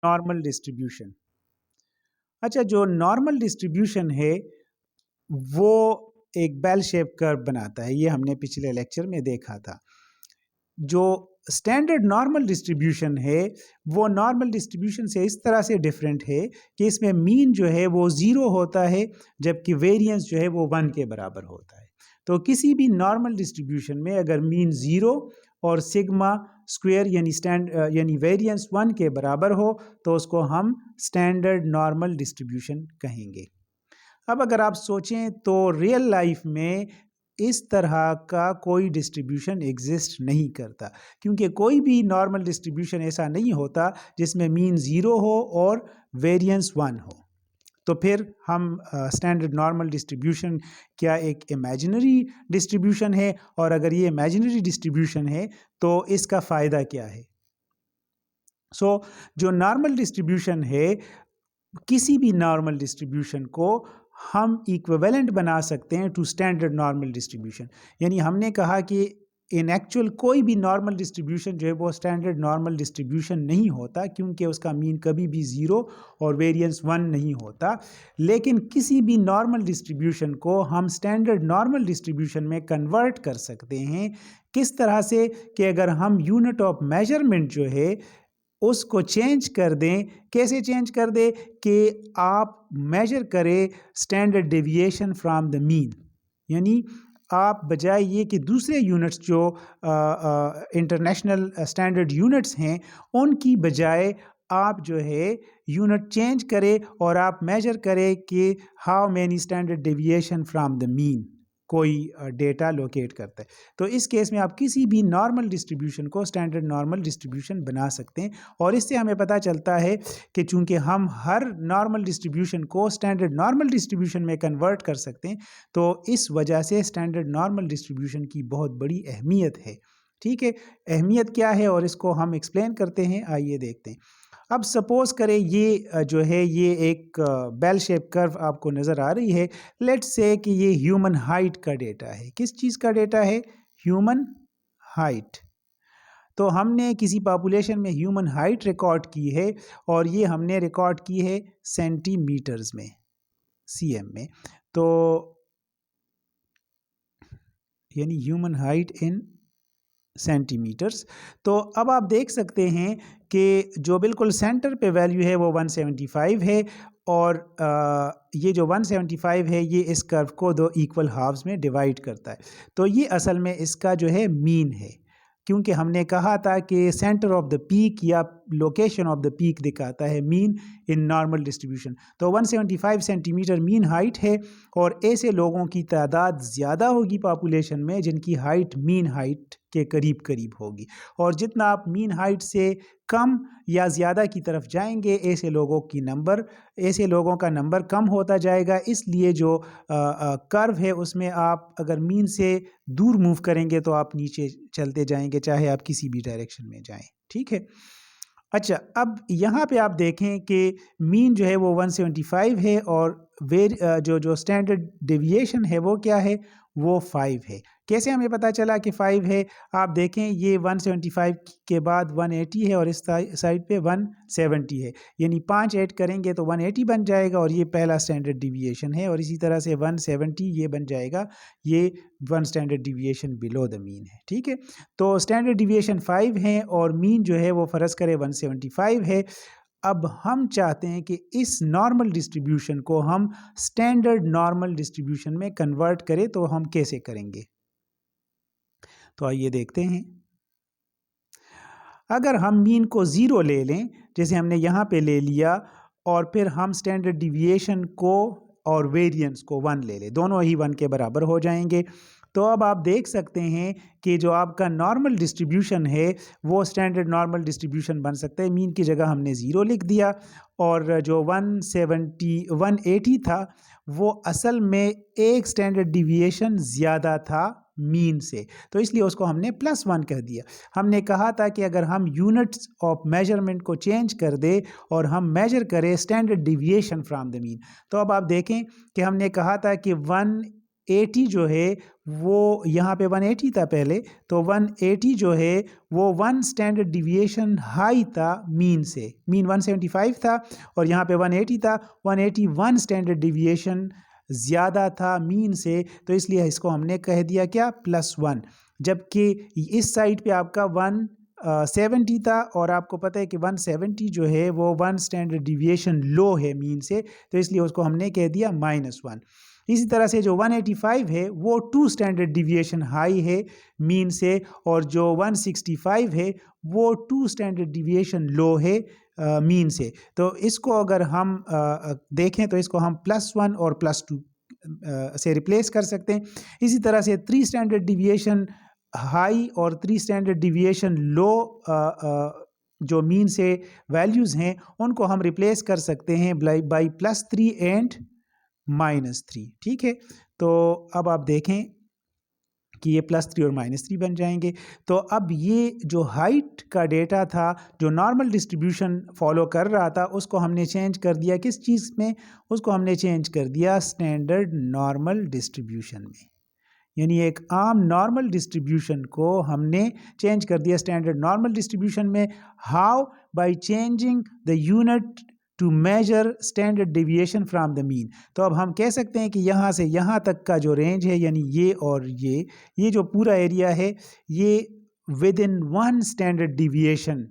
Normal distribution. अच्छा, जो normal distribution है वो एक बेल शेप कर्व बनाता है, ये हमने पिछले लेक्चर में देखा था। जो स्टैंडर्ड नॉर्मल डिस्ट्रीब्यूशन है वो नॉर्मल डिस्ट्रीब्यूशन से इस तरह से डिफरेंट है कि इसमें मीन जो है वो 0 होता है, जबकि वेरिएंस जो है वो 1 के बराबर होता है। तो किसी भी नॉर्मल डिस्ट्रीब्यूशन में अगर मीन 0 और सिग्मा स्क्वायर यानी वेरिएंस 1 के बराबर हो तो उसको हम स्टैंडर्ड नॉर्मल डिस्ट्रीब्यूशन कहेंगे। अब अगर आप सोचें तो रियल लाइफ में इस तरह का कोई डिस्ट्रीब्यूशन एग्जिस्ट नहीं करता, क्योंकि कोई भी नॉर्मल डिस्ट्रीब्यूशन ऐसा नहीं होता जिसमें मीन 0 हो और वेरिएंस 1 हो। तो फिर हम स्टैंडर्ड नॉर्मल डिस्ट्रीब्यूशन क्या एक इमेजिनरी डिस्ट्रीब्यूशन है, और अगर ये इमेजिनरी डिस्ट्रीब्यूशन है तो इसका फ़ायदा क्या है? जो नॉर्मल डिस्ट्रीब्यूशन है, किसी भी नॉर्मल डिस्ट्रीब्यूशन को हम इक्विवेलेंट बना सकते हैं टू स्टैंडर्ड नॉर्मल डिस्ट्रीब्यूशन। यानी हमने कहा कि इन एक्चुअल कोई भी नॉर्मल डिस्ट्रीब्यूशन जो है वो स्टैंडर्ड नॉर्मल डिस्ट्रीब्यूशन नहीं होता, क्योंकि उसका मीन कभी भी 0 और वेरिएंस 1 नहीं होता। लेकिन किसी भी नॉर्मल डिस्ट्रीब्यूशन को हम स्टैंडर्ड नॉर्मल डिस्ट्रीब्यूशन में कन्वर्ट कर सकते हैं। किस तरह से कि अगर हम यूनिट ऑफ मेजरमेंट जो है उसको चेंज कर दें। कैसे चेंज कर दें कि आप मेजर करें standard deviation from the mean, यानी आप बजाय ये कि दूसरे यूनिट्स जो इंटरनेशनल स्टैंडर्ड यूनिट्स हैं उनकी बजाय आप जो है यूनिट चेंज करें और आप मेजर करें कि how many standard deviation from the mean कोई डेटा लोकेट करता है। तो इस केस में आप किसी भी नॉर्मल डिस्ट्रीब्यूशन को स्टैंडर्ड नॉर्मल डिस्ट्रीब्यूशन बना सकते हैं, और इससे हमें पता चलता है कि चूंकि हम हर नॉर्मल डिस्ट्रीब्यूशन को स्टैंडर्ड नॉर्मल डिस्ट्रीब्यूशन में कन्वर्ट कर सकते हैं, तो इस वजह से स्टैंडर्ड नॉर्मल डिस्ट्रीब्यूशन की बहुत बड़ी अहमियत है। ठीक है, अहमियत क्या है और इसको हम एक्सप्लेन करते हैं, आइए देखते हैं। अब सपोज करें ये जो है ये एक बेल शेप कर्व आपको नज़र आ रही है। लेट्स से कि ये ह्यूमन हाइट का डेटा है। किस चीज़ का डेटा है? Human height. तो हमने किसी पॉपुलेशन में ह्यूमन हाइट रिकॉर्ड की है, और ये हमने रिकॉर्ड की है सेंटीमीटर्स में, सीएम में। तो यानी ह्यूमन हाइट इन सेंटीमीटर्स। तो अब आप देख सकते हैं कि जो बिल्कुल सेंटर पे वैल्यू है वो 175 है, और ये जो 175 है ये इस कर्व को 2 इक्वल हाफ्स में डिवाइड करता है। तो ये असल में इसका जो है मीन है, क्योंकि हमने कहा था कि सेंटर ऑफ द पीक या लोकेशन ऑफ द पीक दिखाता है मीन इन नॉर्मल डिस्ट्रीब्यूशन। तो 175 सेंटीमीटर मीन हाइट है, और ऐसे लोगों की तादाद ज़्यादा होगी पॉपुलेशन में जिनकी हाइट मीन हाइट के करीब करीब होगी, और जितना आप मीन हाइट से कम या ज़्यादा की तरफ जाएंगे ऐसे लोगों का नंबर कम होता जाएगा। इसलिए जो कर्व है उसमें आप अगर मीन से दूर मूव करेंगे तो आप नीचे चलते जाएंगे, चाहे आप किसी भी डायरेक्शन में जाएं। ठीक है। अच्छा, अब यहाँ पे आप देखें कि मीन जो है वो 175 है, और जो स्टैंडर्ड डेविएशन है वो क्या है? वो 5 है। कैसे हमें पता चला कि 5 है? आप देखें ये 175 के बाद 180 है और इस साइड पे 170 है, यानी 5 ऐड करेंगे तो 180 बन जाएगा, और ये पहला स्टैंडर्ड डिविएशन है। और इसी तरह से 170 ये बन जाएगा, ये 1 standard deviation below the mean है। ठीक है, तो स्टैंडर्ड डिविएशन 5 है और मीन जो है वो फ़र्ज़ करें 175 है। अब हम चाहते हैं कि इस नॉर्मल डिस्ट्रीब्यूशन को हम स्टैंडर्ड नॉर्मल डिस्ट्रीब्यूशन में कन्वर्ट करें, तो हम कैसे करेंगे? तो आइए देखते हैं। अगर हम मीन को 0 ले लें, जैसे हमने यहाँ पे ले लिया, और फिर हम स्टैंडर्ड डिविएशन को और वेरिएंस को 1 ले लें, दोनों ही 1 के बराबर हो जाएंगे। तो अब आप देख सकते हैं कि जो आपका नॉर्मल डिस्ट्रीब्यूशन है वो स्टैंडर्ड नॉर्मल डिस्ट्रीब्यूशन बन सकता है। मीन की जगह हमने 0 लिख दिया, और जो 180 था वो असल में एक स्टैंडर्ड डिविएशन ज़्यादा था मीन से, तो इसलिए उसको हमने +1 कह दिया। हमने कहा था कि अगर हम यूनिट्स ऑफ मेजरमेंट को चेंज कर दे और हम मेजर करें standard deviation from the mean, तो अब आप देखें कि हमने कहा था कि 180 जो है वो यहाँ पे 180 था पहले, तो 180 जो है वो 1 स्टैंडर्ड डिविएशन हाई था मीन से। मीन 175 था और यहाँ पे 180 था, 181 स्टैंडर्ड डिविएशन ज़्यादा था मीन से, तो इसलिए इसको हमने कह दिया क्या, +1। जबकि इस साइड पे आपका 170 था और आपको पता है कि 170 जो है वो 1 स्टैंडर्ड डिविएशन लो है मीन से, तो इसलिए उसको हमने कह दिया -1। इसी तरह से जो 185 है वो 2 स्टैंडर्ड डिविएशन हाई है मीन से, और जो 165 है वो 2 स्टैंडर्ड डिविएशन लो है मीन से। तो इसको अगर हम देखें तो इसको हम +1 और +2 से रिप्लेस कर सकते हैं। इसी तरह से 3 स्टैंडर्ड डिविएशन हाई और 3 स्टैंडर्ड डिविएशन लो जो मीन से वैल्यूज़ हैं उनको हम रिप्लेस कर सकते हैं बाई +3 एंड -3। ठीक है, तो अब आप देखें कि ये +3 और -3 बन जाएंगे। तो अब ये जो हाइट का डेटा था जो नॉर्मल डिस्ट्रीब्यूशन फॉलो कर रहा था उसको हमने चेंज कर दिया किस चीज़ में, उसको हमने चेंज कर दिया स्टैंडर्ड नॉर्मल डिस्ट्रीब्यूशन में। यानी एक आम नॉर्मल डिस्ट्रीब्यूशन को हमने चेंज कर दिया स्टैंडर्ड नॉर्मल डिस्ट्रीब्यूशन में। How, by changing the unit to measure standard deviation from the mean. तो अब हम कह सकते हैं कि यहाँ से यहाँ तक का जो रेंज है, यानी ये और ये जो पूरा एरिया है, ये with in 1 standard deviation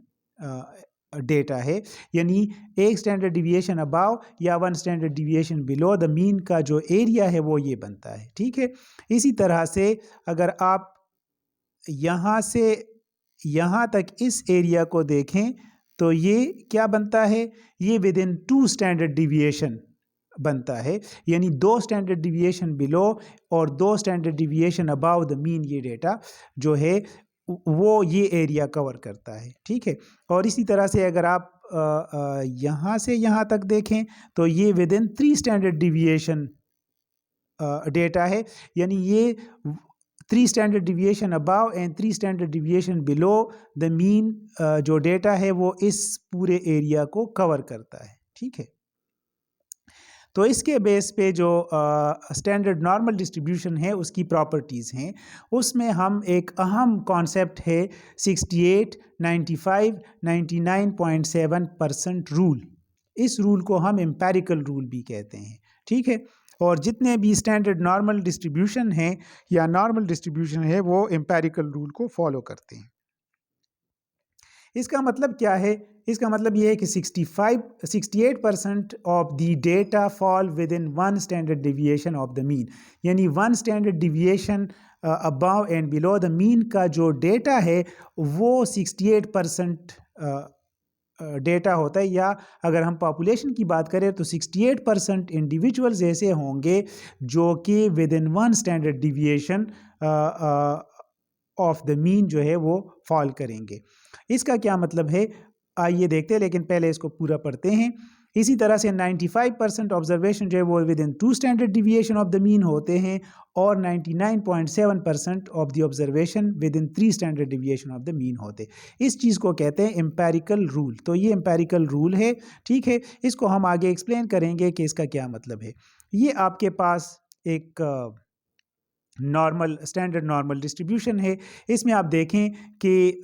data है, यानी एक स्टैंडर्ड डिविएशन अबाव या 1 standard deviation below the mean का जो एरिया है वो ये बनता है। ठीक है, इसी तरह से अगर आप यहाँ से यहाँ तक इस एरिया को देखें तो ये क्या बनता है, ये विद इन 2 स्टैंडर्ड डिविएशन बनता है, यानी 2 स्टैंडर्ड डिविएशन बिलो और 2 standard deviation above the mean ये डेटा जो है वो ये एरिया कवर करता है। ठीक है, और इसी तरह से अगर आप यहाँ से यहाँ तक देखें तो ये with in 3 standard deviation data है, यानी ये 3 standard deviation above and 3 standard deviation below the mean जो डेटा है वो इस पूरे एरिया को कवर करता है। ठीक है, तो इसके बेस पे जो स्टैंडर्ड नॉर्मल डिस्ट्रीब्यूशन है उसकी प्रॉपर्टीज़ हैं, उसमें हम एक अहम कॉन्सेप्ट है 68, 95, 99.7% रूल। इस रूल को हम एम्पेरिकल रूल भी कहते हैं। ठीक है, और जितने भी स्टैंडर्ड नॉर्मल डिस्ट्रीब्यूशन हैं या नॉर्मल डिस्ट्रीब्यूशन है वो एम्पेरिकल रूल को फॉलो करते हैं। इसका मतलब क्या है, इसका मतलब ये है कि 68% of the data fall with in 1 standard deviation of the mean, यानी 1 standard deviation above and below the mean का जो डेटा है वो 68% डेटा होता है, या अगर हम पॉपुलेशन की बात करें तो 68% इंडिविजुअल्स ऐसे होंगे जो कि with in 1 standard deviation of the mean जो है वो फॉल करेंगे। इसका क्या मतलब है आइए देखते हैं, लेकिन पहले इसको पूरा पढ़ते हैं। इसी तरह से 95% ऑब्जर्वेशन जो है वो with in 2 standard deviation of the mean होते हैं और 99.7% of the observation with in 3 standard deviation of the mean होते हैं। इस चीज़ को कहते हैं एम्पेरिकल रूल। तो ये एम्पेरिकल रूल है। ठीक है, इसको हम आगे एक्सप्लेन करेंगे कि इसका क्या मतलब है। ये आपके पास एक नॉर्मल स्टैंडर्ड नॉर्मल डिस्ट्रीब्यूशन है। इसमें आप देखें कि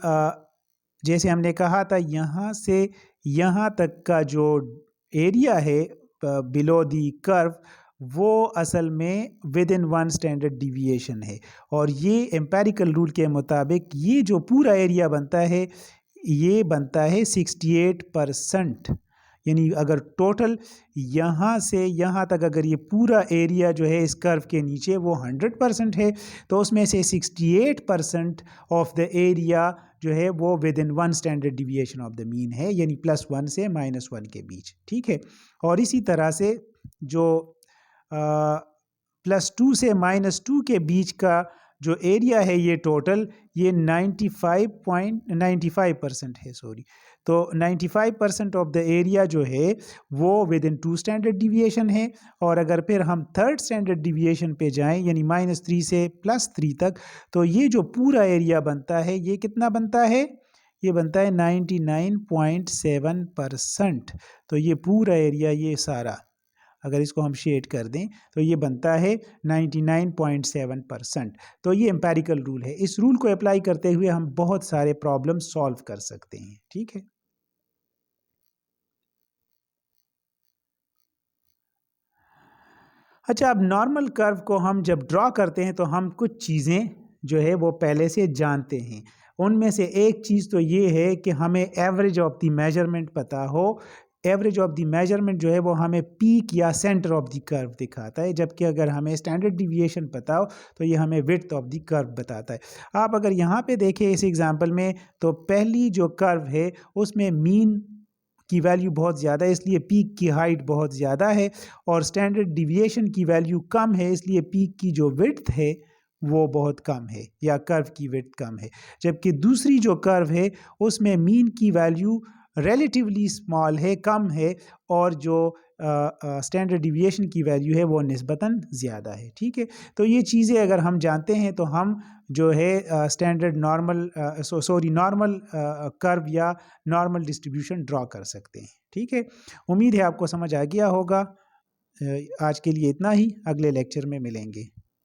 जैसे हमने कहा था यहाँ से यहाँ तक का जो एरिया है बिलो दी कर्व वो असल में विद इन 1 स्टैंडर्ड डिविएशन है, और ये एम्पेरिकल रूल के मुताबिक ये जो पूरा एरिया बनता है ये बनता है 68%। यानी अगर टोटल यहाँ से यहाँ तक अगर ये पूरा एरिया जो है इस कर्व के नीचे वो 100% है तो उसमें से 68% ऑफ द एरिया जो है वो with in 1 standard deviation of the mean है, यानी +1 से -1 के बीच। ठीक है, और इसी तरह से जो +2 से -2 के बीच का जो एरिया है ये टोटल ये 95% है, सॉरी। तो 95% ऑफ द एरिया जो है वो विद इन 2 स्टैंडर्ड डिविएशन है, और अगर फिर हम 3rd स्टैंडर्ड डिविएशन पे जाएं यानी -3 से +3 तक, तो ये जो पूरा एरिया बनता है ये कितना बनता है, ये बनता है 99.7%। तो ये पूरा एरिया ये सारा अगर इसको हम शेड कर दें तो ये बनता है 99.7%। तो ये एम्पेरिकल रूल है। इस रूल को अप्लाई करते हुए हम बहुत सारे प्रॉब्लम सॉल्व कर सकते हैं। ठीक है। अच्छा, अब नॉर्मल कर्व को हम जब ड्रॉ करते हैं तो हम कुछ चीज़ें जो है वो पहले से जानते हैं। उनमें से एक चीज़ तो ये है कि हमें एवरेज ऑफ द मेजरमेंट पता हो। एवरेज ऑफ द मेजरमेंट जो है वो हमें पीक या सेंटर ऑफ द कर्व दिखाता है, जबकि अगर हमें स्टैंडर्ड डिविएशन पता हो तो ये हमें विड्थ ऑफ द कर्व बताता है। आप अगर यहाँ पे देखें इस एग्जांपल में, तो पहली जो कर्व है उसमें मीन की वैल्यू बहुत ज़्यादा है, इसलिए पीक की हाइट बहुत ज़्यादा है, और स्टैंडर्ड डिविएशन की वैल्यू कम है, इसलिए पीक की जो विड्थ है वो बहुत कम है या कर्व की विड्थ कम है। जबकि दूसरी जो कर्व है उसमें मीन की वैल्यू रिलेटिवली स्मॉल है, कम है, और जो स्टैंडर्ड डिविएशन की वैल्यू है वो निस्बतन ज़्यादा है। ठीक है। तो ये चीज़ें अगर हम जानते हैं तो हम जो है स्टैंडर्ड नॉर्मल नॉर्मल कर्व या नॉर्मल डिस्ट्रीब्यूशन ड्रॉ कर सकते हैं। ठीक है। उम्मीद है आपको समझ आ गया होगा। आज के लिए इतना ही, अगले लेक्चर में मिलेंगे।